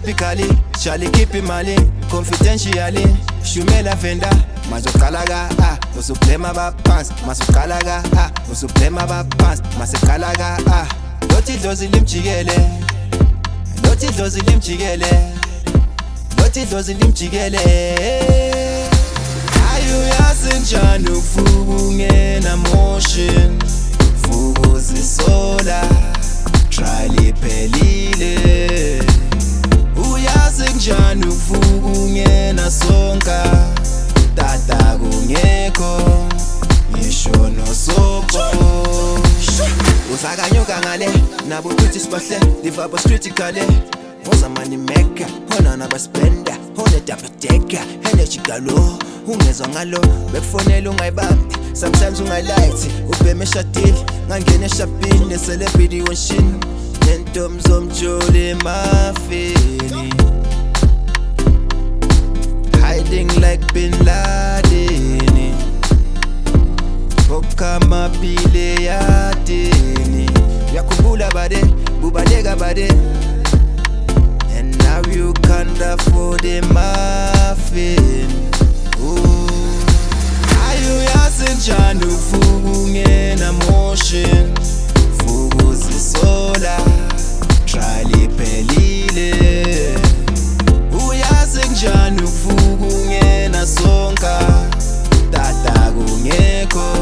typically shali keep imali confidentially shumela venda mazokalaga usublema baphansi masukalaga usublema baphansi masekalaga lothi dlozi limjikele lothi dlozi limjikele lothi dlozi limjikele ayu njani ukuvuka ungena motion vuka uzisola try liphelile uyazi njani ukuvuka ungena sonka tata kungekho ngisho nosopo uzakanyuka ngale nabo uthi sibahle live up critically Hoza money maker, hona nabaspenda, hona double decker, energy galo, ungezwa ngalo, bekufonela ungayibambi, sometimes ungayilight, ubheme eshadile, ngangena eshapini, ne-celebrity washini, nentombi zomjoli emafini, hiding like Bin Laden, okama pile yadini, yakhumbula bade, bubaleka bade. And now you can't afford a muffin. Ayu njani ukuvuka ungena motion vuka uzisola try liphelile uyazi njani ukuvuka ungena sonka tata kungekho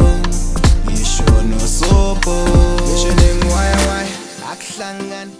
ngisho nosopo ngisho nengwaya akuhlangani